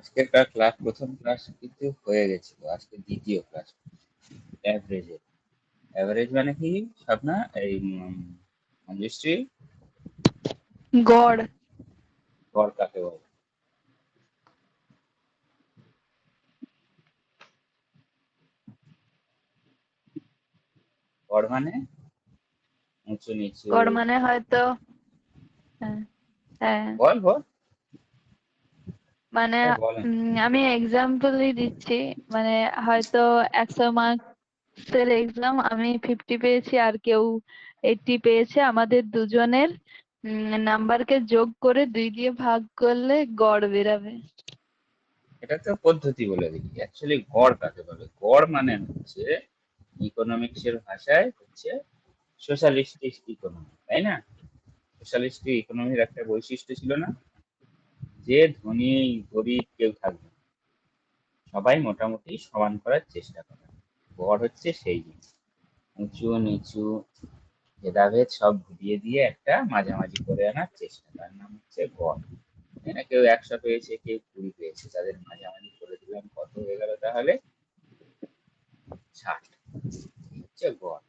আজকের ক্লাস প্রথম ক্লাস কিন্তু হয়ে গেছিল, আজকে দ্বিতীয় ক্লাস। অ্যাভারেজের অ্যাভারেজ মানে কি স্বপ্না? এই মঞ্জুশ্রী, গড়। গড় কাকে বলে? গড় মানে উঁচু নিচু। গড় মানে হয়তো, হ্যাঁ হ্যাঁ, বল বল, মানে বলেন। আমি এক্সাম্পলই দিচ্ছি। মানে হয়তো 100 মার্কসের এক্সাম, আমি 50 পেয়েছি আর কেউ 80 পেয়েছে। আমাদের দুজনের নাম্বারকে যোগ করে 2 দিয়ে ভাগ করলে গড় বেরাবে। এটা তো পদ্ধতি বলে দিই। অ্যাকচুয়ালি গড় কাকে বলে? গড় মানে হচ্ছে ইকোনমিক্স এর ভাষায় হচ্ছে সোশ্যালিস্টিক ইকোনমি, তাই না? সোশ্যালিস্টিক ইকোনমির একটা বৈশিষ্ট্য ছিল না, যে ধনী গরিব কেউ থাকবে না, সবাই মোটামুটি সমান করার চেষ্টা করে। গড় হচ্ছে সেই জিনিস, উঁচু নিচু ভেদাভেদ সব ভুলিয়ে দিয়ে একটা মাঝামাঝি করে আনার চেষ্টা, তার নাম হচ্ছে গড়। তাই না? কেউ 100 পেয়েছে, কেউ 20 পেয়েছে, তাদের মাঝামাঝি করে দিলাম, কত হয়ে গেল তাহলে? 60। হচ্ছে গড়।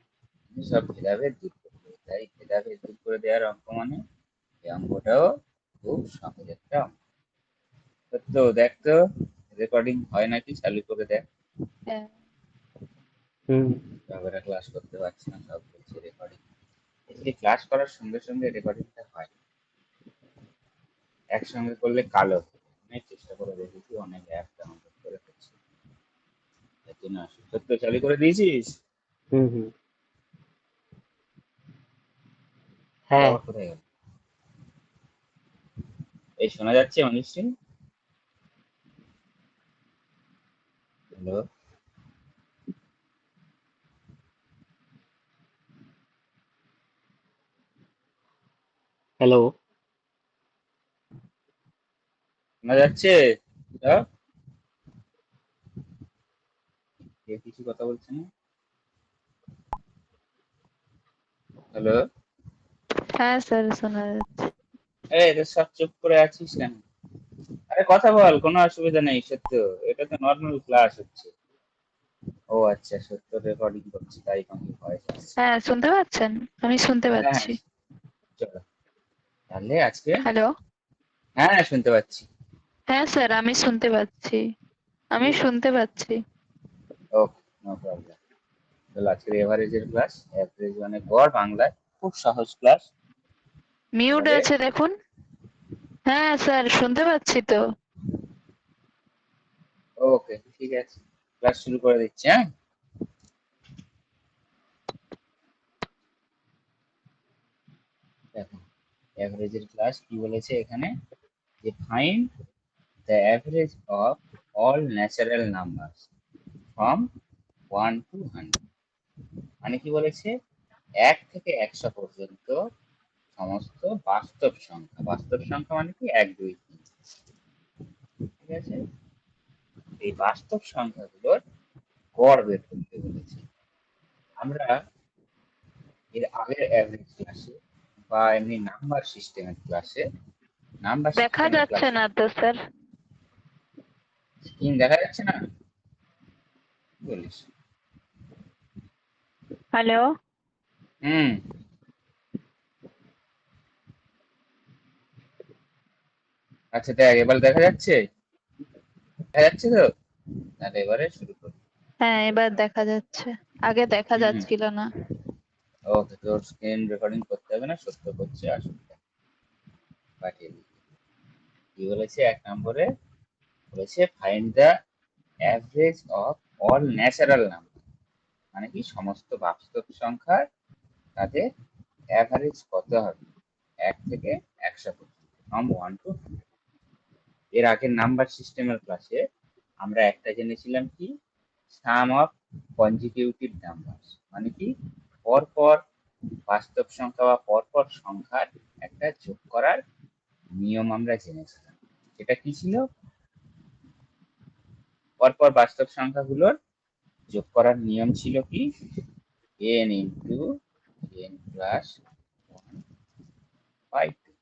সব ভেদাভেদ দূর করে দেয়, তাই ভেদাভেদ দূর করে দেওয়ার অঙ্ক মানে এই অঙ্কটাও খুব সহজ একটা অঙ্ক। তো দেখ তো, রেকর্ডিং হয় নাকি, চালু করে দেখ। হ্যাঁ। বাবারা ক্লাস করতে পারছে না, সব বলছে রেকর্ডিং। এই ক্লাস করার সঙ্গে সঙ্গে রেকর্ডিংটা হয়, একসঙ্গে করলে কালো হয়। অনেক চেষ্টা করে দেখেছি, অনেক অ্যাপ ডাউনলোড করে করছি, এর জন্য সত্য চালু করে দিয়েছিস? হুম হুম। হ্যাঁ। আবার কোথায় গেল? এই শোনা যাচ্ছে অনুশ্রী? হ্যালো? হ্যালো। শোনা যাচ্ছে সব? কেউ কিছু কথা বলছে না? হ্যালো? হ্যাঁ স্যার, শোনা যাচ্ছে। এই রে, সব চুপ করে আছিস কেন? আরে কথা বল, কোনো অসুবিধা নেই। সত্য, এটা তো নর্মাল ক্লাস হচ্ছে। ও আচ্ছা, সত্য রেকর্ডিং করছি, তাই কোনো ভয়েস আসছে। হ্যাঁ, শুনতে পাচ্ছেন? আমি শুনতে হ্যাঁ হ্যাঁ, পাচ্ছি। চলো তাহলে আজকে। হ্যালো। হ্যাঁ শুনতে পাচ্ছি। হ্যাঁ স্যার, আমি শুনতে পাচ্ছি। আমি ঠিক আছে, শুনতে পাচ্ছি। ওকে, নো প্রবলেম। তাহলে আজকের এভারেজের ক্লাস, এভারেজ মানে গড় বাংলায়, খুব সহজ ক্লাস। মিউট এবারে আছে দেখুন। হ্যাঁ স্যার, শুনতে পাচ্ছি তো। ওকে, ঠিক আছে, ক্লাস শুরু করে দিচ্ছি। হ্যাঁ, দেখো এভারেজের ক্লাস কি বলেছে এখানে, যে find the average of all natural numbers from 1 to 100। মানে কি বলেছে, 1 থেকে 100 পর্যন্ত সমস্ত বাস্তব সংখ্যা, বাস্তব সংখ্যা মানে কি 1 2 3, ঠিক আছে? এই বাস্তব সংখ্যাগুলোর গড় বের করতে বলেছে। আমরা এর আগের অ্যাভারেজ ক্লাসে বা এমনি নাম্বার সিস্টেমের ক্লাসে, নাম্বার দেখা সিস্টেমের যাচ্ছে ক্লাসে না তো স্যার। স্ক্রিন দেখা যাচ্ছে না? কি বলিস? হ্যালো। হুম, আচ্ছা দেখ, এবার দেখা যাচ্ছে? দেখা যাচ্ছে তো? তাহলে এবারে শুরু করি। হ্যাঁ, এবার দেখা যাচ্ছে। আগে দেখা হুম, যাচ্ছিল না। ওকে, তোর স্ক্রিন রেকর্ডিং করতে হবে না, সত্য করছে, আসুন পাঠিয়ে দিই। কি বলেছে 1 নম্বরে? বলেছে find the average of all natural number. মানে কি, সমস্ত বাস্তব সংখ্যার তাদের অ্যাভারেজ কত হবে 1 থেকে 100 পর্যন্ত, ফ্রম 1 to 100। এর আগের নাম্বার সিস্টেমের ক্লাসে আমরা একটা জেনেছিলাম কি, সাম অফ কনজিকিউটিভ নাম্বার, মানে কি পরপর বাস্তব সংখ্যা বা পরপর সংখ্যার একটা যোগ করার নিয়ম আমরা জেনেছিলাম। এটা কি ছিল? পরপর বাস্তব সংখ্যাগুলোর যোগ করার নিয়ম ছিল কি, n into n plus 1 by 2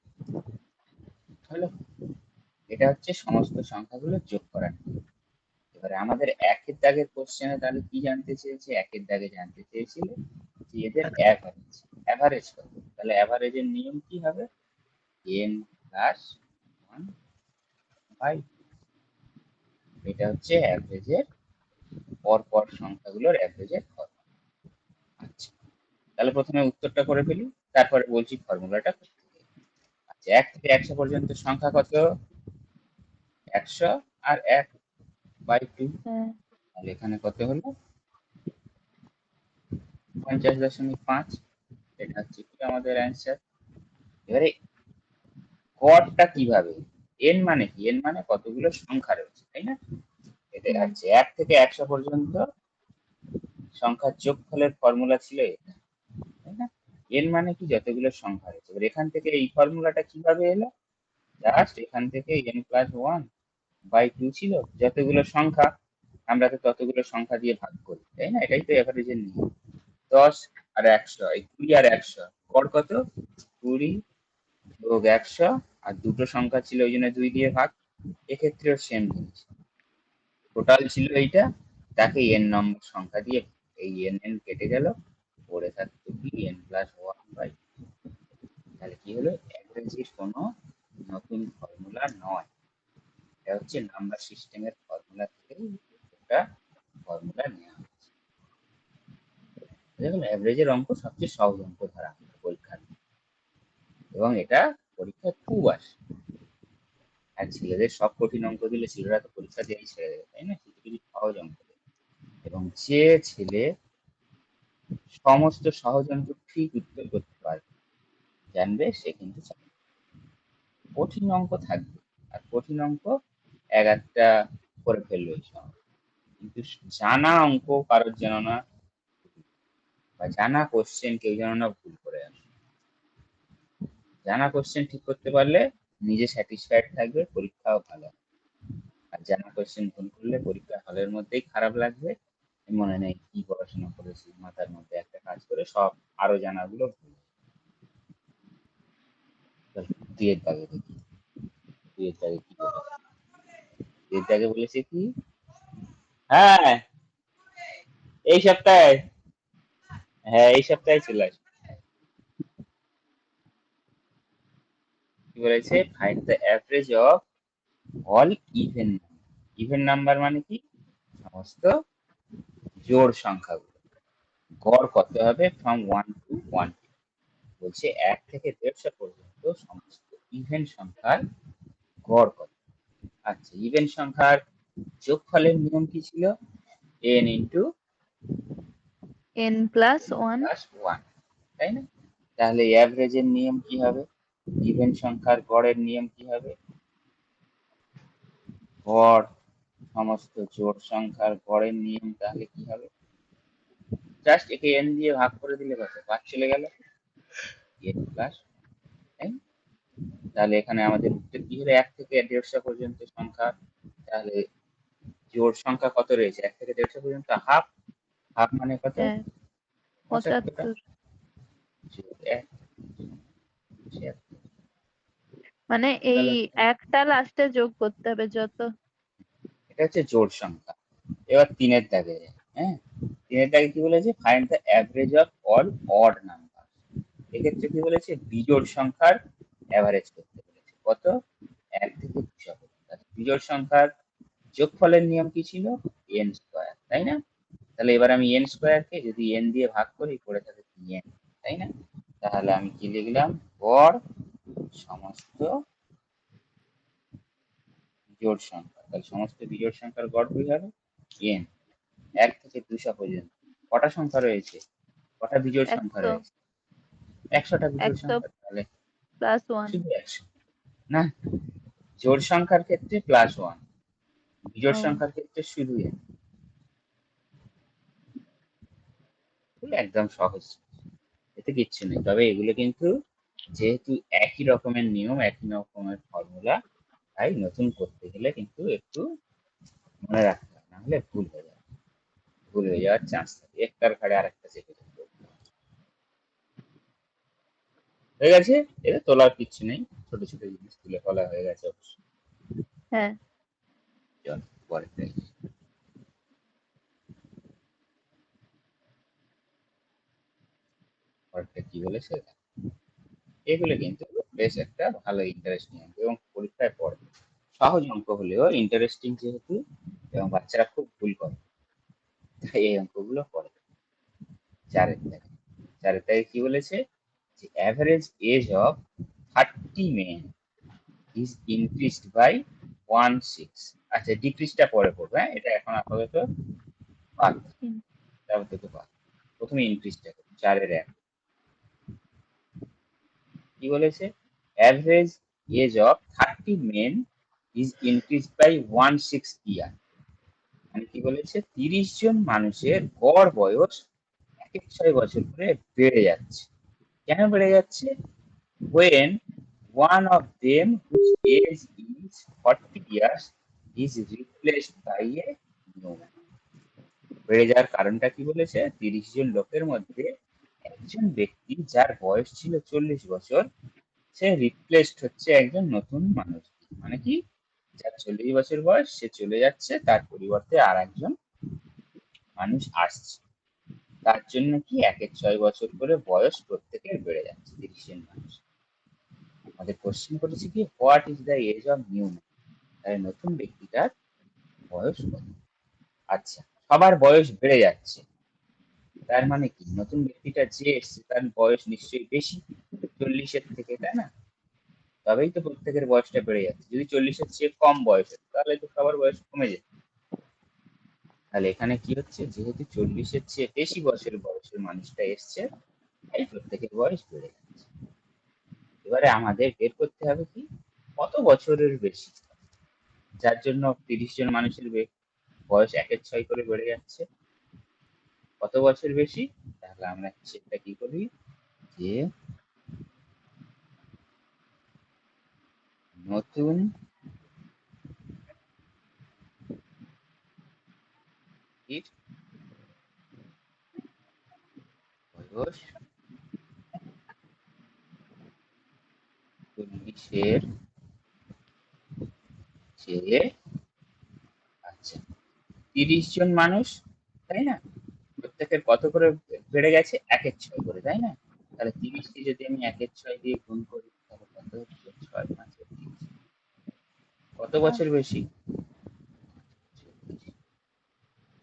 হলো। এটা হচ্ছে সমস্ত সংখ্যাগুলো যোগ করা নিয়ম। এবারে আমাদের একের দাগের কোশ্চেনে তাহলে কি জানতে চেয়েছে? একের দাগে জানতে চেয়েছিল যে এদের অ্যাভারেজ। অ্যাভারেজ কত? তাহলে অ্যাভারেজের নিয়ম কি হবে? n plus 1/2। এটা হচ্ছে অ্যাভারেজের পরপর সংখ্যাগুলোর অ্যাভারেজের ফর্মুলা। আচ্ছা, তাহলে প্রথমে উত্তরটা করে ফেলি, তারপরে বলছি ফর্মুলাটা করতে। আচ্ছা, 1 থেকে 100 পর্যন্ত সংখ্যা কত? 100 আর 1/2। হ্যাঁ, তাহলে এখানে কত হলো? 50.5। এটা হচ্ছে কি আমাদের অ্যান্সার। এবারে গড়টা কিভাবে? এন মানে কি? এন মানে কতগুলো সংখ্যা রয়েছে, তাই না? এটা হুম, হচ্ছে 1 থেকে 100 পর্যন্ত সংখ্যার যোগফলের ফর্মুলা ছিল এটা, তাই না? এন মানে কি? যতগুলো সংখ্যা রয়েছে। এবার এখান থেকে এই ফর্মুলাটা কিভাবে এলো? জাস্ট এখান থেকে n+1/2 ছিল, যতগুলো সংখ্যা আমরা তো ততগুলো সংখ্যা দিয়ে ভাগ করি, তাই না? এটাই তো এভারেজের নিয়ম। 10 আর 100, এই 20 আর 100 গড় কত? 20 যোগ 100, আর দুটো সংখ্যা ছিল ওই জন্য 2 দিয়ে ভাগ। এক্ষেত্রেও সেম জিনিস, টোটাল ছিল এইটা, তাকে n নম্বর সংখ্যা দিয়ে এই n কেটে গেল, পড়ে থাকতো কি n+1/2। তাহলে কি হলো? অ্যাভারেজের কোনো নতুন ফর্মুলা নয়, এটা হচ্ছে নাম্বার সিস্টেমের ফর্মুলা থেকে একটা ফর্মুলা নেওয়া হয়েছে। দেখুন, অ্যাভারেজের অঙ্ক সবচেয়ে সহজ অঙ্ক ধরা হয় পরীক্ষার, এবং এটা পরীক্ষায় খুব আসে। আর ছেলেদের সব কঠিন অঙ্ক দিলে ছেলেরা তো পরীক্ষা দিয়েই ছেড়ে দেবে, তাই না? কিছু কিছু সহজ অঙ্ক দেবে। এবং যে ছেলে সমস্ত সহজ অঙ্ক ঠিক উত্তর করতে পারবে, জানবে সে কিন্তু চাকরি। কঠিন অঙ্ক থাকবে, আর কঠিন অঙ্ক এক একটা করে ফেলবে ওই সময়, কিন্তু জানা অঙ্ক কারোর যেন না, বা জানা কোশ্চেন কেউ যেন না ভুল করে আসে। জানা কোশ্চেন ঠিক করতে পারলে নিজে স্যাটিসফাইড থাকবে, পরীক্ষাও ভালো হবে। আর জানা কোশ্চেন ভুল করলে পরীক্ষা হলের মধ্যেই খারাপ লাগবে, মনে নেই কি পড়াশোনা করেছি, মাথার মধ্যে একটা কাজ করে সব আরো জানাগুলো ভুল। দুইয়ের দাগে দেখি, দুইয়ের দাগে কি বলেছে? দুইয়ের দাগে বলেছে কি? হ্যাঁ, এই সপ্তাহে, হ্যাঁ এই সপ্তাহে চলে আসবে। কি বলেছে? Find the average of all even. Even number মানে কি? সমস্ত জোড় সংখ্যাগুলো গড় কত হবে ফ্রম 1 to 1। বলছে 1 থেকে 150 পর্যন্ত সমস্ত ইভেন সংখ্যার গড় কত। আচ্ছা, ইভেন সংখ্যার যোগফলের নিয়ম কি ছিল? n into n+1। প্লাস 1, তাই না? তাহলে অ্যাভারেজের নিয়ম কি হবে? ইভেন সংখ্যার গড়ের নিয়ম কি হবে? গড় সমস্ত জোড় সংখ্যার গড়ের নিয়ম তাহলে কি হবে? জাস্ট একে n দিয়ে ভাগ করে দিলে কত? 5 চলে গেল, n+, তাই না? তাহলে এখানে আমাদের উত্তর কি হলো? 1 থেকে 150 পর্যন্ত সংখ্যা। তাহলে জোড় সংখ্যা কত রয়েছে? 1 থেকে 150 পর্যন্ত হাফ। হাফ মানে কত? হ্যাঁ, 75টা 75। যোগ 1, 76। মানে এই তাহলে একটা লাস্টে যোগ করতে হবে যত। এটা হচ্ছে জোড় সংখ্যা। এবার তিনের দাগে যাই। হ্যাঁ, তিনের দাগে কি বলেছে? Find the average of all odd number. এক্ষেত্রে কি বলেছে? বিজোড় সংখ্যার অ্যাভারেজ করতে বলেছে। কত? 1 থেকে 200 পর্যন্ত। বিজোড় সংখ্যার যোগফলের নিয়ম কি ছিল? n স্কয়ার, তাই না? তাহলে এবার আমি n স্কয়ারকে যদি n দিয়ে ভাগ করি, পড়ে থাকে n, তাই না? তাহলে আমি কি লিখলাম? গড় সমস্ত বিজোড় সংখ্যা। তাহলে সমস্ত বিজোড় সংখ্যার গড় কি হবে? n। 1 থেকে 200 পর্যন্ত কটা সংখ্যা রয়েছে? কটা বিজোড় সংখ্যা 100। রয়েছে? 100টা বিজোড় 100 সংখ্যা। তাহলে +1। শুধু 100 না, জোড় সংখ্যার ক্ষেত্রে +1, বিজোড় ও, সংখ্যার ক্ষেত্রে শুধু n। একদম সহজ, এতে কিচ্ছু নেই। তবে এগুলো কিন্তু যেহেতু একই রকমের নিয়ম, একই রকমের ফর্মুলা, তাই নতুন করতে গেলে কিন্তু একটু মনে রাখতে হবে, নাহলে ভুল হয়ে যাবে, ভুল হয়ে যাওয়ার চান্স থাকে, একটার ঘাড়ে আরেকটা চেপে ধরতে হবে। হয়ে গেছে, এতে তোলার কিচ্ছু নেই, ছোট ছোট জিনিস তুলে ফেলা হয়ে গেছে অবশ্য। হ্যাঁ। চল পরেরটা পরেরটা কি বলেছে, এগুলো কিন্তু বেশ একটা ভালো ইন্টারেস্টিং অঙ্ক এবং পরীক্ষায় পড়ে। সহজ অঙ্ক হলেও ইন্টারেস্টিং যেহেতু এবং বাচ্চারা খুব ভুল করে, তাই এই অঙ্কগুলো পড়ে। চারের দাগে কি বলেছে যে average age of 30 men is increased by 1/6। আচ্ছা ডিক্রিজটা পরে পড়বে, হ্যাঁ এটা এখন আপাতত বাদ, আপাতত বাদ। প্রথমে ইনক্রিজটা করবো, 4-এর 1 কি বলেছে, average age of 30 men is increased by 1/6 year. মানে কি বলেছে, 30 জন মানুষের গড় বয়স 1-6 বছর করে বেড়ে যাচ্ছে। কেন বেড়ে যাচ্ছে? when one of them whose age is 40 years is replaced by a new man। বেড়ে যাওয়ার কারণটা কি বলেছে, 30 জন লোকের মধ্যে একজন ব্যক্তি যার বয়স ছিল 40 বছর, সে রিপ্লেসড হচ্ছে একজন নতুন মানুষ। মানে কি, যার 40 বছর বয়স সে চলে যাচ্ছে, তার পরিবর্তে আর একজন মানুষ আসছে। তার জন্য কি 1-6 বছর করে বয়স প্রত্যেকের বেড়ে যাচ্ছে 30 জন মানুষ। আমাদের কোশ্চেন করেছে কি, what is the age of new man, তাই নতুন ব্যক্তিটার বয়স কত। আচ্ছা, সবার বয়স বেড়ে যাচ্ছে, তার মানে কি নতুন ব্যক্তিটা যে এসছে তার বয়স নিশ্চয়ই বেশি 40-এর থেকে, তাই না? তবেই তো প্রত্যেকের বয়সটা বেড়ে যাচ্ছে। যদি 40-এর চেয়ে কম বয়স হতো তাহলে তো সবার বয়স কমে যেত। তাহলে এখানে কি হচ্ছে, যেহেতু 40-এর চেয়ে বেশি বয়সের মানুষটা এসছে, তাই প্রত্যেকের বয়স বেড়ে যাচ্ছে। এবারে আমাদের বের করতে হবে কি, কত বছরের বেশি, যার জন্য 30 জন মানুষের বয়স 1-6 করে বেড়ে যাচ্ছে। কত বছর বেশি? তাহলে আমরা সেটা কি করি, যে নতুন ব্যক্তির বয়স 40-এর চেয়ে, আচ্ছা 30 জন মানুষ, তাই না, প্রত্যেকের কত করে বেড়ে গেছে, 1-6 করে, তাই না? তাহলে 30কে যদি আমি 1-6 দিয়ে গুণ করি তাহলে কত হচ্ছে, 6-5-30, কত বছর বেশি,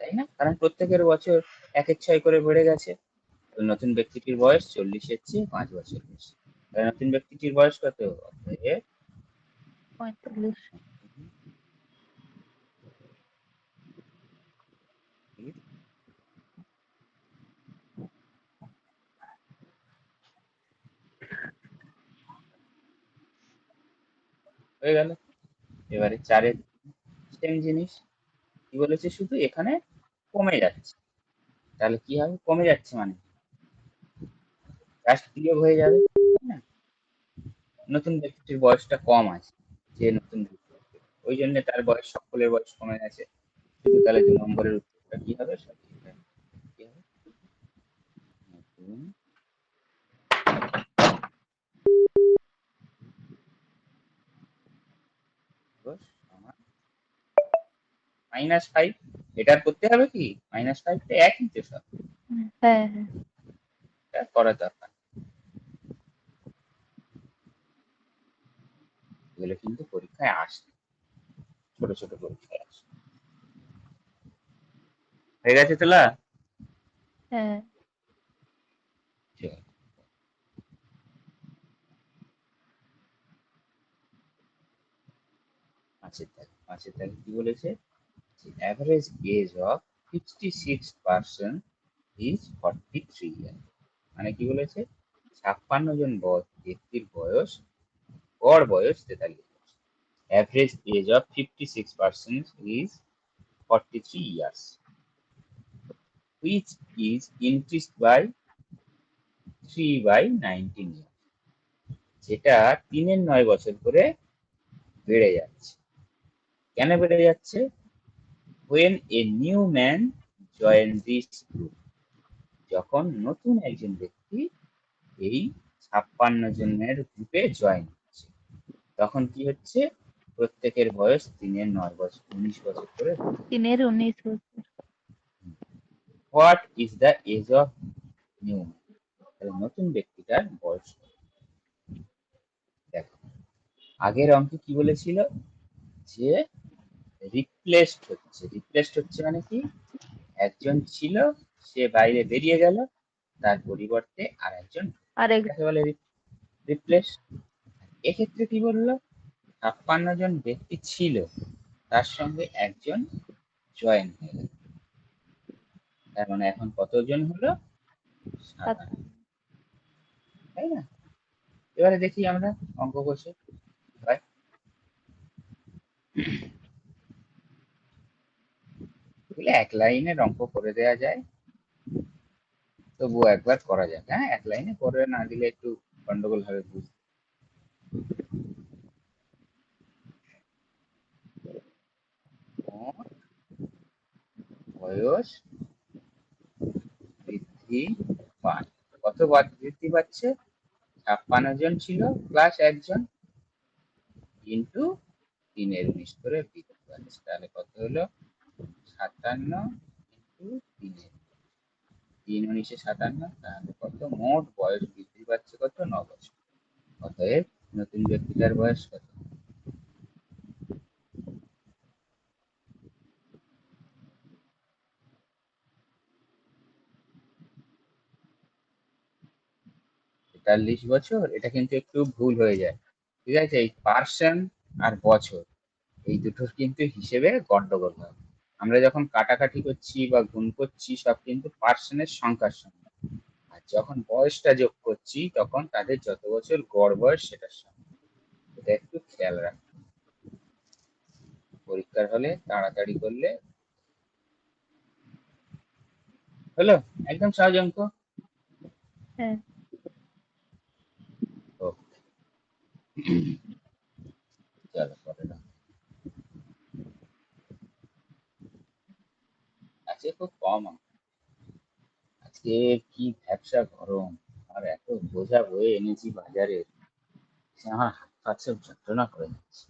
তাই না? কারণ প্রত্যেকের বছর 1-6 করে বেড়ে গেছে। তো নতুন ব্যক্তিটির বয়স 40-এর চেয়ে 5 বছর বেশি। তাহলে নতুন ব্যক্তিটির বয়স কত, অতএব 45। হয়ে গেল। এবারে 4-এর সেম জিনিস, কি বলেছে, শুধু এখানে কমে যাচ্ছে। তাহলে কি হবে, কমে যাচ্ছে মানে জাস্ট বিয়োগ হয়ে যাবে, তাই না? নতুন ব্যক্তিটির বয়সটা কম আছে, যে নতুন ব্যক্তি, ওই জন্য তার বয়স, সকলের বয়স কমে গেছে। শুধু তাহলে 2 নম্বরের উত্তরটা কি হবে, সঠিক হবে। কি হবে? নতুন বয়স সমান -5। এটার করতে হবে কি, -5 তো একই তো সব, হ্যাঁ হ্যাঁ। এটা করা দরকার। এগুলো কিন্তু পরীক্ষায় আসে, ছোট ছোট পরীক্ষায় আসে। হয়ে গেছে তোলা? হ্যাঁ। ঠিক আছে। পাঁচের দাগে কি বলেছে, অ্যাভারেজ এজ অফ 56% ইজ 43 ইয়ার। মানে কি বলেছে, 56 জন ব্যক্তির বয়স, গড় বয়স 43 বছর। Average age of 56% is 43 years, which is increased by 3/19 years, যেটা 3-9 বছর করে বেড়ে যাচ্ছে। কেন বেড়ে যাচ্ছে? when a new man join this group, যখন নতুন একজন ব্যক্তি এই 56 জনের গ্রুপে জয়েন হচ্ছে, তখন কি হচ্ছে, প্রত্যেকের বয়স 3 এর 9 বছর 19 বছর করে। 3 এর 19 বছর। What is the age of new, তাহলে নতুন ব্যক্তিটার বয়স কত? দেখো আগের অঙ্কে কি বলেছিল যে রিপ্লেসড হচ্ছে মানে কি, একজন ছিল সে বাইরে বেরিয়ে গেল, তার পরিবর্তে আর একজন, আরেক এটাকে বলে রিপ্লেস। এক্ষেত্রে কি বললো, 56 জন ব্যক্তি ছিল, তার সঙ্গে একজন জয়েন হয়ে গেল, তার মানে এখন কতজন হলো, 57, তাই না? এবারে দেখি আমরা অঙ্ক কষে হয়। এগুলো এক লাইনের অঙ্ক করে দেওয়া যায়, তবুও একবার করা যাক। হ্যাঁ, এক লাইনে করে না দিলে একটু গন্ডগোল হবে বুঝতে। মোট বয়স বৃদ্ধি পায়, কত বৃদ্ধি পাচ্ছে, 56 জন ছিল প্লাস একজন ইন্টু 3 এর 19 করে বৃদ্ধি পাচ্ছে, তাহলে কত হলো, 57 ইন্টু 3 এর 3 19 57, তাহলে কত, মোট বয়স বৃদ্ধি পাচ্ছে কত, 9 বছর। অতএব নতুন ব্যক্তিটার বয়স কত, তেতাল্লিশ বছর। এটা কিন্তু একটু ভুল হয়ে যায়, ঠিক আছে? এই পার্সন আর বছর এই দুটোর কিন্তু হিসেবে গন্ডগোল হয়। আমরা যখন কাটাকাটি করছি বা গুণ করছি সব কিন্তু পার্সনের সংখ্যার সঙ্গে, আর যখন বয়সটা যোগ করছি তখন তাদের যত বছর গড় বয়স সেটার সঙ্গে। এটা একটু খেয়াল রাখতে, পরীক্ষার হলে তাড়াতাড়ি করলে হলো। একদম সহজ অঙ্ক। হ্যাঁ। ও, চলো পরে না, আজকে খুব কম অঙ্ক। আজকে কি ব্যবসা গরম, আর এত বোঝা বয়ে এনেছি বাজারে, সে আমার হাত পা সব যন্ত্রণা করে যাচ্ছে।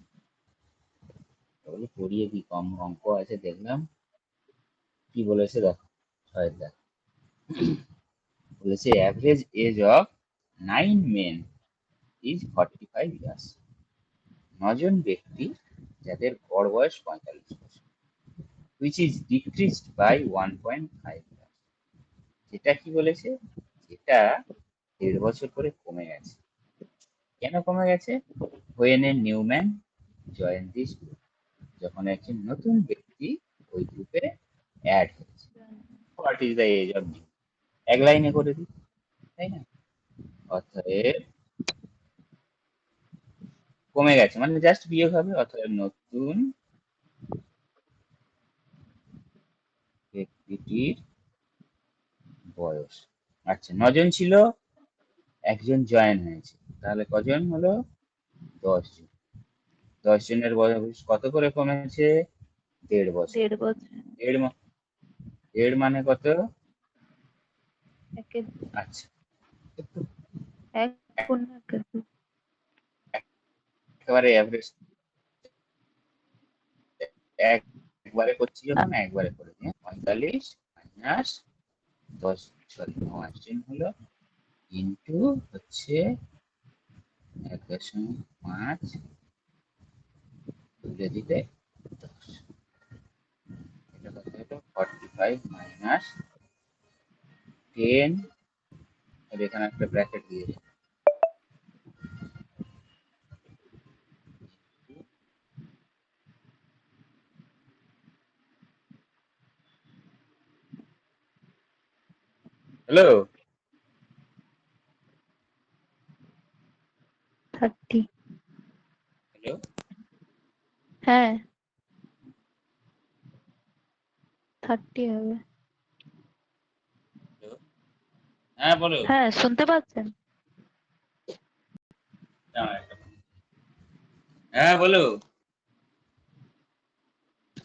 তাহলে পড়িয়ে কি কম অঙ্ক আছে দেখলাম, কি বলেছে দেখো, ছয়ের দেখ, বলেছে average age of 9 men is 45 years, 9 জন ব্যক্তি যাদের গড় বয়স 45 বছর, which is decreased by 1.5 years, যেটা কি বলেছে, যেটা 1.5 বছর করে কমে গেছে। কেন কমে গেছে, when a new man join this group, যখন একজন নতুন ব্যক্তি ওই গ্রুপে অ্যাড হয়েছে। What is the age of new, এক লাইনে করে দিই, তাই না? অতএব কমে গেছে মানে জাস্ট বিয়োগ হবে, অতএব নতুন ব্যক্তিটির বয়স, আচ্ছা 9 জন ছিল, একজন জয়েন হয়েছে, তাহলে কজন হলো, 10 জন। 10 জনের বয়স কত করে কমেছে, 1.5 বছর। 1.5 বছর। দেড় দেড় মানে কত, একের আচ্ছা একটু এক গুণ একের দুই। একেবারে অ্যাভারেজ একবারে করছি যখন একবারে করে দিই, 45 মাইনাস 10, সরি 9 হলো ইন্টু হচ্ছে 1.5 তুলে দিলে 10, এটা কত হলো 45 মাইনাস 10, আর এখানে একটা ব্র্যাকেট দিয়ে দিই, হ্যালো 30। হ্যালো, হ্যাঁ 30 হবে। হ্যালো, হ্যাঁ বলো। হ্যাঁ শুনতে পাচ্ছেন? হ্যাঁ বলো,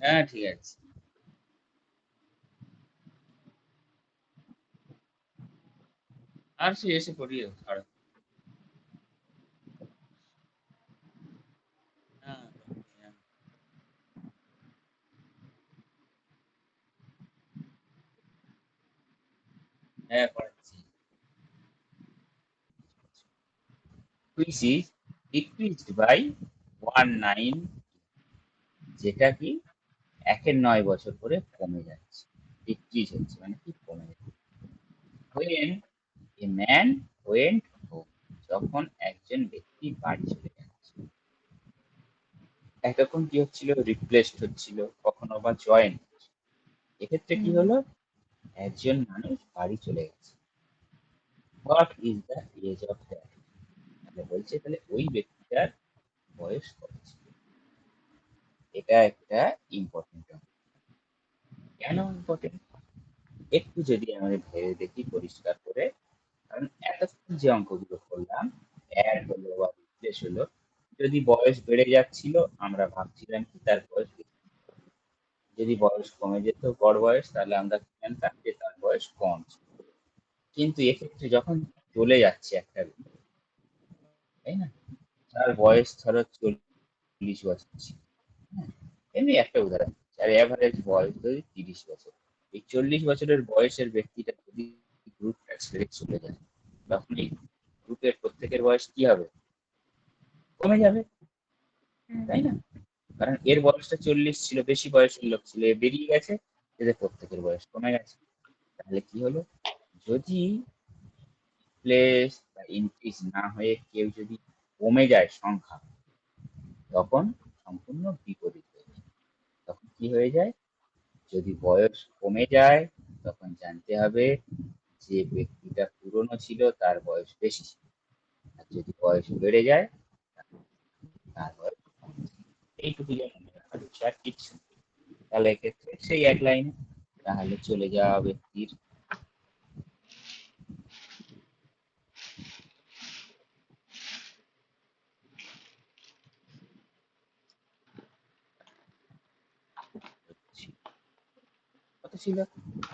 হ্যাঁ ঠিক আছে। আর সে এসে পড়িও ছাড়ো, হ্যাঁ হ্যাঁ পড়াচ্ছি। which is decreased by 19, যেটা কি 9 বছর করে কমে যাচ্ছে, ডিক্রিজ হচ্ছে মানে কি কমে যাচ্ছে। when a man went home, যখন একজন ব্যক্তি বাড়ি চলে যাচ্ছে। একরকম কি হচ্ছিল, রিপ্লেসড হচ্ছিল, কখনো বা জয়েন। এক্ষেত্রে কি হলো, একজন মানুষ বাড়ি চলে গেছে। What is the age of that, তাহলে বলছে তাহলে ওই ব্যক্তিটার বয়স কত ছিল। এটা একটা ইম্পর্টেন্ট। কেন ইম্পর্টেন্ট, একটু যদি আমরা ভেবে দেখি পরিষ্কার করে। কারণ এতক্ষণ যে অঙ্কগুলো করলাম, অ্যাড হলো বা রিপ্লেস হলো, যদি বয়স বেড়ে যাচ্ছিল আমরা ভাবছিলাম কি তার বয়স বেশি। যদি বয়স কমে যেত গড় বয়স, তাহলে আমরা কি জানতাম যে তার বয়স কম ছিল। কিন্তু এক্ষেত্রে যখন চলে যাচ্ছে একটা ব্যক্তি, তাই না, তার বয়স ধরো 40 বছর ছিল, হ্যাঁ, এমনি একটা উদাহরণ, আর এভারেজ বয়স যদি 30 বছর। এই 40 বছরের বয়সের ব্যক্তিটা যদি গ্রুপটা ছেড়ে চলে যায়, তখন এই গ্রুপের প্রত্যেকের বয়স কি হবে, কমে যাবে, তাই না? কারণ এর বয়সটা 40 ছিল, বেশি বয়সের লোক ছিল, এ বেরিয়ে গেছে, এদের প্রত্যেকের বয়স কমে গেছে। তাহলে কি হলো, যদি প্লেস বা ইনক্রিজ না হয়ে কেউ যদি কমে যায় সংখ্যা, তখন সম্পূর্ণ বিপরীত হয়ে যায়। তখন কি হয়ে যায়, যদি বয়স কমে যায় তখন জানতে হবে যে ব্যক্তিটা পুরনো ছিল তার বয়স বেশি ছিল, আর যদি বয়স বেড়ে যায় তার বয়স কম ছিল। এইটুকু যেমন আর কিছু নেই। তাহলে এক্ষেত্রে সেই এক লাইনে, তাহলে চলে যাওয়া ব্যক্তির কত ছিল,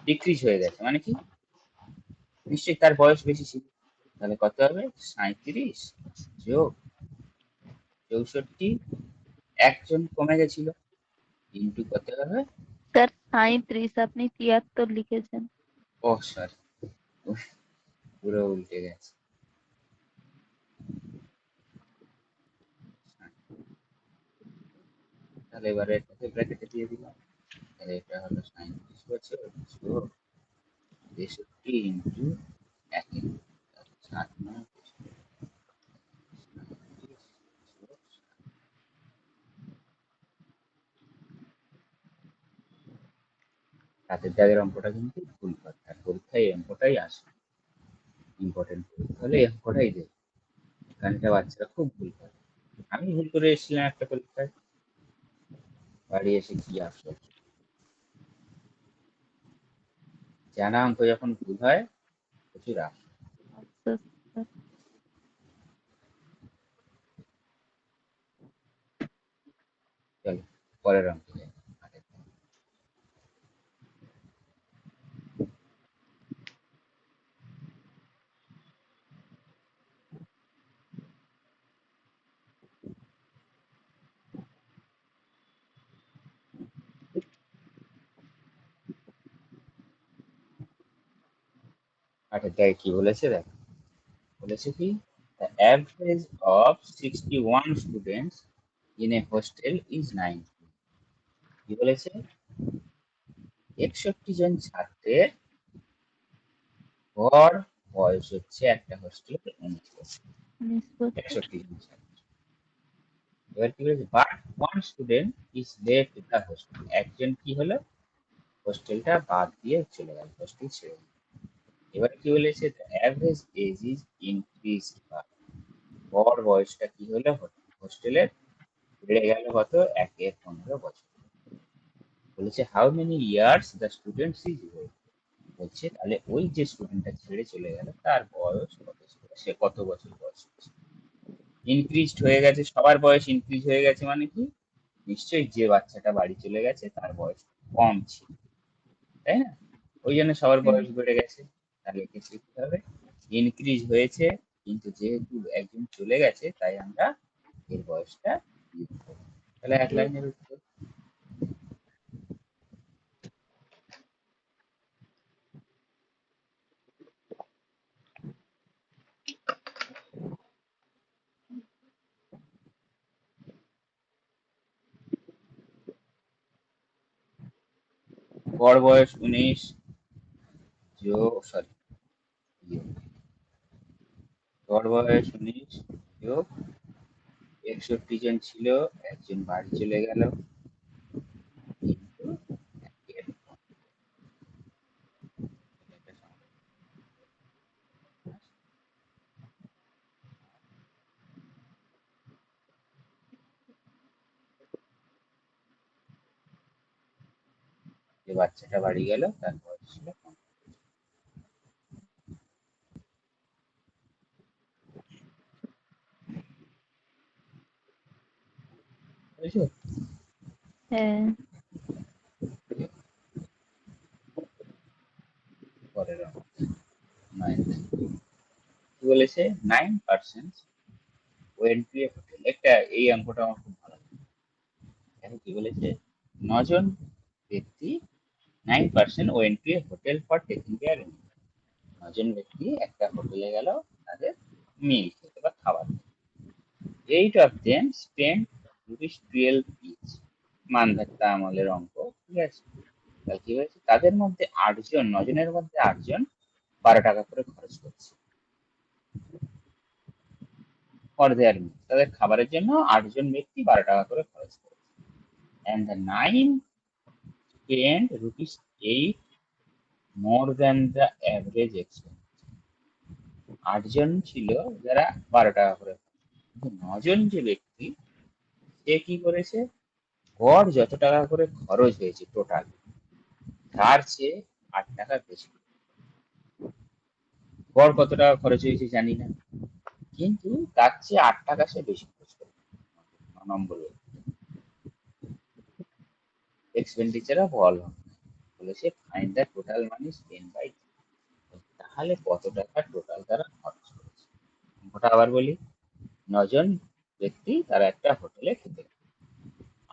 ডিক্রিজ হয়ে গেছে মানে কি, নিশ্চয়ই তার বয়স বেশি ছিল। তাহলে কত হবে, 37 যোগ 64, একজন কমে গেছিল, ইন্টু কত হবে, স্যার 37, আপনি 73 লিখেছেন। ও সরি, পুরো উল্টে গেছে। তাহলে এবারে এটাকে ব্র্যাকেটে দিয়ে দিলাম, তাহলে এটা হলো 37 বছর যোগ 63 ইন্টু 1, 7, 9, হাতের দাগের অঙ্কটা কিন্তু ভুল কথা, আর পরীক্ষায় এই অঙ্কটাই আসে, ইম্পর্টেন্ট পরীক্ষা হলে এই অঙ্কটাই দেবে, কারণ এটা বাচ্চারা খুব ভুল করে। আমি ভুল করে এসেছিলাম একটা পরীক্ষায়, বাড়ি এসে কি আসলো, জানা অঙ্ক যখন ভুল হয় প্রচুর আসে। আচ্ছা স্যার। চলো পরের অঙ্ক যাই। আটের দাগে কি বলেছে দেখো, বলেছে কি, the average of 61 students in a hostel is 90, কি বলেছে, 61 জন ছাত্রের গড় বয়স হচ্ছে একটা হোস্টেলে 19 বছর, 19 বছর। 61 জন ছাত্র। এবার কি বলেছে, but one student is left the hostel, একজন কি হলো, হোস্টেলটা বাদ দিয়ে চলে গেল, হোস্টেল ছেড়ে দিল। এবার কি বলেছে, average age is increased by, গড় বয়সটা কি হলো হোস্টেলের, বেড়ে গেল কত, 15 বছর। বলেছে how many years the student is weight, বলছে তাহলে ওই যে স্টুডেন্টটা ছেড়ে চলে গেল তার বয়স কত ছিল, সে কত বছর বয়স ছিল। ইনক্রিজড হয়ে গেছে, সবার বয়স ইনক্রিজ হয়ে গেছে মানে কি, নিশ্চয়ই যে বাচ্চাটা বাড়ি চলে গেছে তার বয়স কম ছিল, তাই না, ওই জন্য সবার বয়স বেড়ে গেছে। তাহলে এক্ষেত্রে কি হবে, ইনক্রিজ হয়েছে, কিন্তু যেহেতু একজন চলে গেছে তাই আমরা এর বয়সটা বিয়োগ করব। তাহলে এক লাইনের উত্তর। গড় বয়স 19 সরি গড় বয়স 19 যোগ 61 জন ছিল, একজন বাড়ি চলে গেল, কিন্তু যে বাচ্চাটা বাড়ি গেল তার বয়স ছিল 15। বুঝছো? হ্যাঁ। পরের অঙ্ক 9 কি বলেছে 9% ওয়েন্ট টু এ হোটেল। একটা এই অঙ্কটা আমার খুব ভালো লাগে। এখানে কি বলেছে 9 জন ব্যক্তি 9% went to A hotel for taking care. 9 জন ব্যক্তি একটা হোটেলে গেল তাদের মিল খেতে বা খাবার খেতে। 8 of them spent rupees 12 each। মানধাত্তা আমলের অঙ্ক, ঠিক আছে? তাহলে কি হয়েছে তাদের মধ্যে 8 জন, 9 জনের মধ্যে 8 জন 12 টাকা করে খরচ করছে ফর দেয়ার মিল। তাদের খাবারের জন্য 8 জন ব্যক্তি 12 টাকা করে খরচ করেছে। and the 9 spent rupees 8 more than the average expense। 8 জন ছিল যারা 12 টাকা করে, কিন্তু 9 জন যে ব্যক্তি সে কি করেছে গড় যত টাকা করে খরচ হয়েছে টোটাল তার চেয়ে 8 টাকা বেশি। গড় কত টাকা খরচ হয়েছে জানি না, কিন্তু তার চেয়ে 8 টাকা সে বেশি খরচ করে। 9 নম্বর এক্সপেন্ডিচার অফ অল বলেছে find the total money spend by. তাহলে কত টাকা টোটাল তারা খরচ করেছে। ওটা আবার বলি, 9 জন ব্যক্তি তারা একটা হোটেলে খেতে গেল,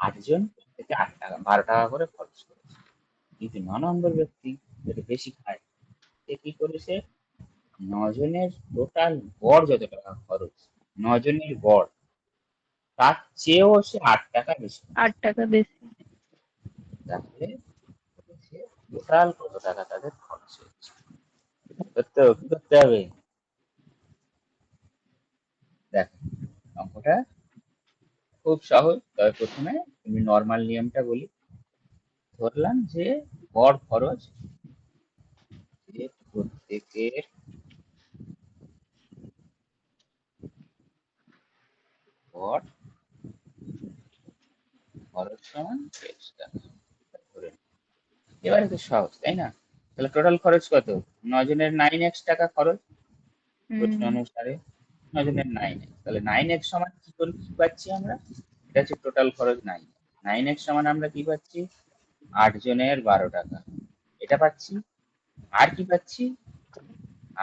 8 জন থেকে 8 টাকা 12 টাকা করে খরচ করেছে, কিন্তু 9 নম্বর ব্যক্তি যদি বেশি খায় সে কি করেছে 9 জনের টোটাল গড় যত টাকা খরচ, 9 জনের গড় তার চেয়েও সে 8 টাকা বেশি। 8 টাকা বেশি। তাহলে টোটাল কত টাকা তাদের খরচ হয়েছে। করতে কি করতে হবে দেখো, অঙ্কটা খুব সহজ। তবে প্রথমে তুমি নর্মাল নিয়মটা বলি। ধরলাম যে গড় খরচ, যে প্রত্যেকের গড় খরচ সমান X টাকা ধরে নিই। এবারে তো সহজ তাই না? তাহলে টোটাল খরচ কত? 9 জনের 9x টাকা খরচ প্রশ্ন হুম। অনুসারে। 9 জনের 9x, তাহলে 9x সমান কি করে কি পাচ্ছি আমরা? এটা হচ্ছে টোটাল খরচ 9। 9x সমান আমরা কি পাচ্ছি 8 জনের 12 টাকা এটা পাচ্ছি। আর কি পাচ্ছি?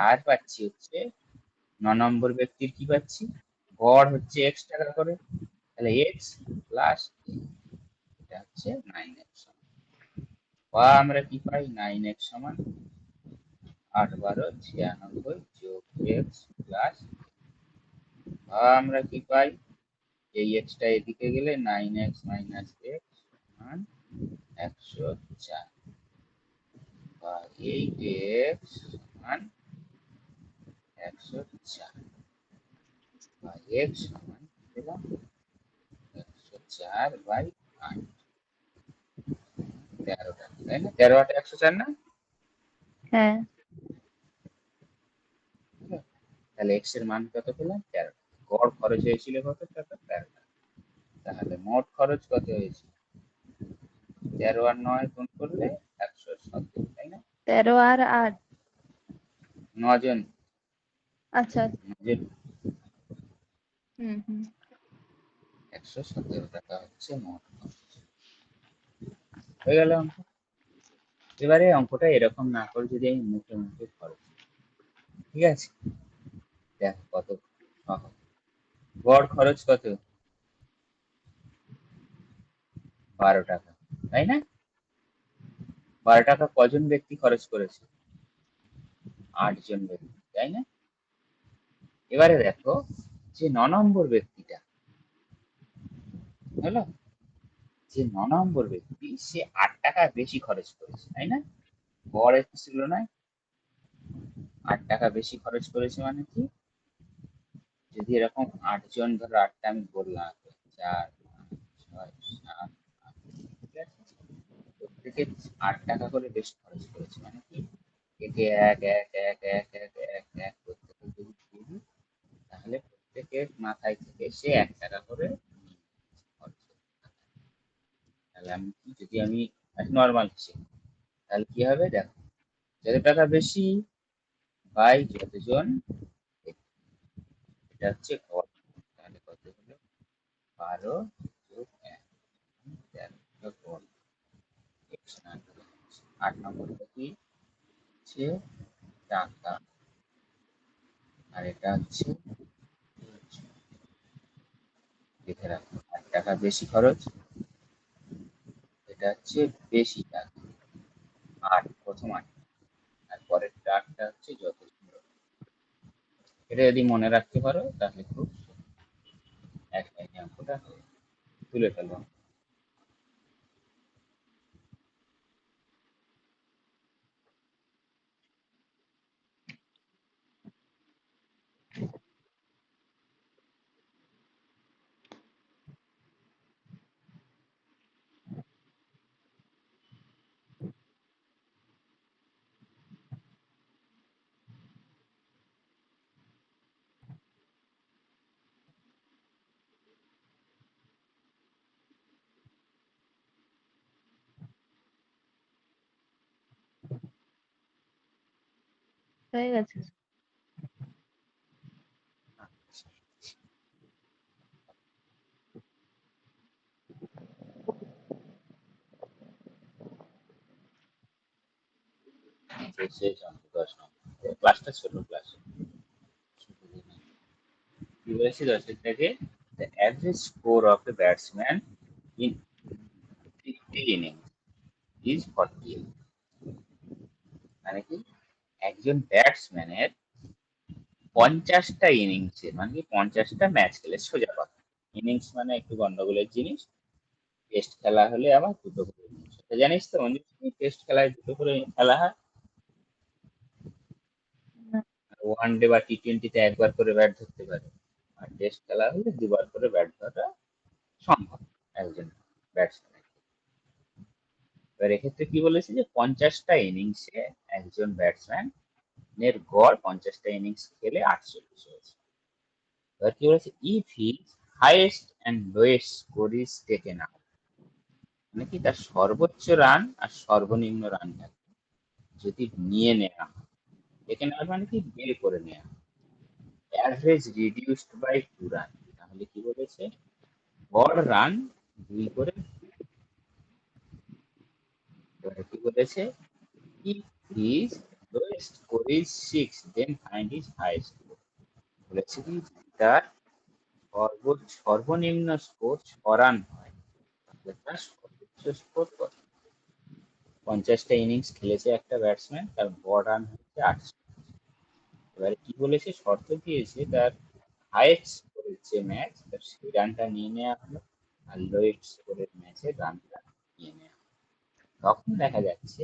আর পাচ্ছি হচ্ছে 9 নম্বর ব্যক্তির কি পাচ্ছি গড় হচ্ছে x টাকা করে, তাহলে x প্লাস এটা হচ্ছে 9x সমান, বা আমরা কি পাই 9x সমান 8 12 96 যোগ x প্লাস, বা আমরা কি পাই এই x টা এদিকে গেলে 9x মাইনাস x সমান 104, বা 8x সমান 104, বা x সমান পেলাম 104/8, 13 টাকা তাই না? 13 8 104 না? হ্যাঁ। তাহলে x এর মান কত পেলাম 13। গড় খরচ হয়েছিল কত টাকা 13 টাকা। তাহলে মোট খরচ কত হয়েছে 13 আর 9 গুণ করলে 117, তাই না? 13 আর 8। 9 জন, আচ্ছা। 9 জন হুম হুম। 117 টাকা হচ্ছে মোট খরচ। হয়ে গেল অঙ্ক। এবারে অঙ্কটা এরকম না করে যদি আমি মুখে মুখে খরচ, ঠিক আছে? দেখ কত সহজ। গড় খরচ কত 12 টাকা, তাই না? 12 টাকা কজন ব্যক্তি খরচ করেছে 8 জন ব্যক্তি, তাই না? এবারে দেখো যে 9 নম্বর ব্যক্তিটা হলো, যে 9 নম্বর ব্যক্তি সে 8 টাকা বেশি খরচ করেছে, তাই না? গড়ের তুলনায় 8 টাকা বেশি খরচ করেছে মানে কি, যদি এরকম 8 জন, ধরো 8টা আমি বললাম, 4 5 6 7 8, ঠিক আছে, প্রত্যেকে 8 টাকা করে বেশি খরচ করেছে মানে কি, একে এক এক এক এক এক এক এক প্রত্যেকে যদি দিই, তাহলে প্রত্যেকের মাথায় থেকে সে 1 টাকা করে খরচ করবে। তাহলে আমি কি, যদি আমি নর্মাল হিসেবে, তাহলে কি হবে দেখো, যত টাকা বেশি বাই যতজন, এটা হচ্ছে গড়। তাহলে কত হলো, 12 যোগ 1, 13 গড়। 8 নম্বরটা কি হচ্ছে টাকা, আর এটা হচ্ছে, লিখে রাখো 8 টাকা বেশি খরচ, এটা হচ্ছে বেশি টাকা, 8 প্রথম 8, আর পরের টাকাটা হচ্ছে যত সুন্দর। এটা যদি মনে রাখতে পারো তাহলে খুব এক লাইনে অঙ্কটা তুলে ফেলবো। হয়ে গেছে। শেষ অঙ্ক 10 নম্বর, ক্লাসটা ছোট ক্লাস। কি বলেছি 10 থেকে, the average score of a batsman in 50 innings is 48, মানে কি, একজন ব্যাটসম্যানের 50টা ইনিংসে, মানে কি 50টা ম্যাচ খেলে, সোজা কথা, ইনিংস মানে একটু গন্ডগোলের জিনিস, টেস্ট খেলা হলে আবার দুটো করে innings। এটা জানিস তো মঞ্জুস, টেস্ট খেলায় দুটো করে খেলা হয়, না, ওয়ান ডে বা টি20-তে একবার করে ব্যাট ধরতে পারে, আর টেস্ট খেলা হলে দুবার করে ব্যাট ধরা সম্ভব একজন ব্যাটসম্যান। এবার এক্ষেত্রে কি বলেছে, যে 50টা ইনিংসে একজন ব্যাটসম্যান এর গড় 50টা ইনিংস খেলে 48 হয়েছে। এবার কি বলেছে, if his highest and lowest score is taken out, মানে কি তার সর্বোচ্চ রান আর সর্বনিম্ন রানটা যদি নিয়ে নেওয়া হয়, টেকেন আউট মানে কি বের করে নেওয়া, অ্যাভারেজ রিডিউসড বাই 2 রান, তাহলে কি বলেছে, গড় রান 2 করে। এবার কি বলেছে, if his lowest score is 6, then find his highest score. বলেছে কি, তার সর্বনিম্ন স্কোর 6 রান হয়, তাহলে তার সর্বোচ্চ স্কোর কত। 50টা ইনিংস খেলেছে একটা ব্যাটসম্যান, তার গড় রান হচ্ছে 800। এবারে কি বলেছে, শর্ত দিয়েছে তার হাইয়েস্ট স্কোরের যে ম্যাচ, তার সেই রানটা নিয়ে নেওয়া হলো, আর লোয়েস্ট স্কোরের ম্যাচে রানটা নিয়ে নেওয়া হলো। তখন দেখা যাচ্ছে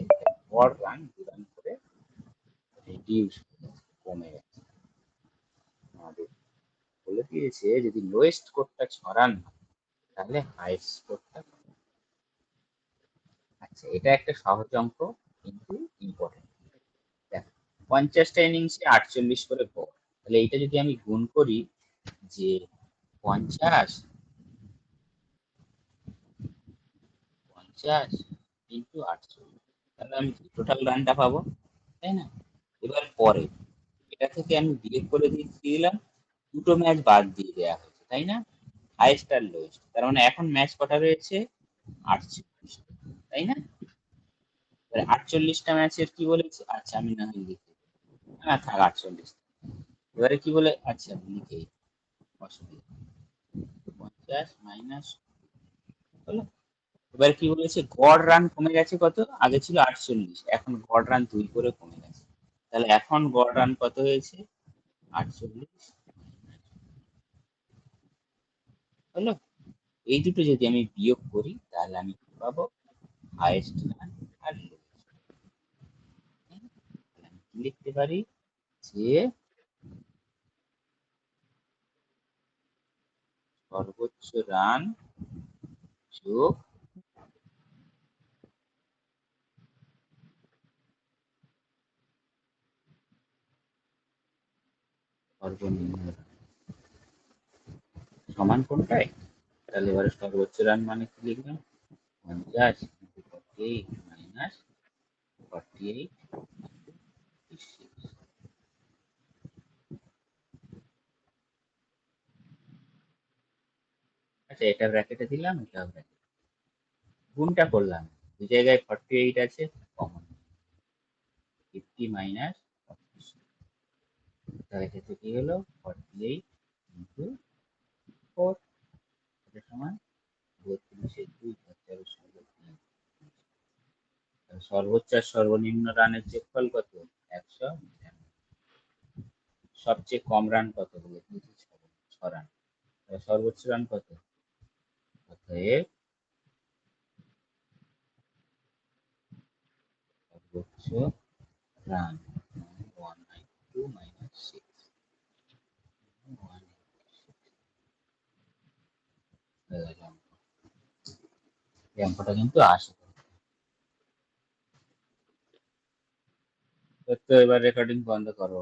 গড় রান 2 রান করে রিডিউস কমে গেছে। আমাদের বলে দিয়েছে যদি লোয়েস্ট স্কোরটা 6 রান হয়, তাহলে হাইয়েস্ট স্কোরটা। আচ্ছা, এটা একটা সহজ অঙ্ক কিন্তু ইম্পর্টেন্ট। দেখো 50টা ইনিংসে 48 করে গড়, তাহলে এইটা যদি আমি গুণ করি, যে 50 50 ইন্টু 48, তাহলে আমি টোটাল রানটা পাবো, তাই না? এবার পরে এটা থেকে আমি বিয়োগ করে দিয়ে দিলাম, দুটো ম্যাচ বাদ দিয়ে দেওয়া হয়েছে, তাই না? হাইয়েস্ট আর লোয়েস্ট, তার মানে এখন ম্যাচ কটা রয়েছে, 48, তাই না? 48টা ম্যাচের কি বলেছে, আচ্ছা আমি না হয় লিখে, না থাক 48। এবারে কি বলে, আচ্ছা লিখে, অসুবিধা, 50 মাইনাস হলো। এবার কি বলেছে, গড় রান কমে গেছে কত, আগে ছিল 48, এখন গড় রান 2 করে কমে গেছে, তাহলে এখন গড় রান কত হয়েছে, 48 হলো। এই দুটো যদি আমি বিয়োগ করি তাহলে আমি কি পাবো? হাইয়েস্ট রান আর লোয়েস্ট। আমি কি লিখতে পারি যে সর্বোচ্চ রান যোগ সর্বনিম্ন রান সমান কোনটাই? তাহলে এবারে সর্বোচ্চ রান মানে কি লিখলাম? 50 into 48 minus 48 into 56। আচ্ছা, এটা ব্র্যাকেটে দিলাম, এটা ব্র্যাকেট গুণটা করলাম, দুই জায়গায় 48 আছে, কমন 50 মাইনাস 46, তাহলে ক্ষেত্রে কি হলো? 48 into 4, এটা সমান 32 2 4 16। সর্বোচ্চ আর সর্বনিম্ন রানের যোগফল কত? 195। সবচেয়ে কম রান কত বলে? 206 রান। সর্বোচ্চ রান কত? অতএব সর্বোচ্চ রান 192 minus 6, 186। এই অঙ্কটা কিন্তু আসে। তো এবার রেকর্ডিং বন্ধ করো।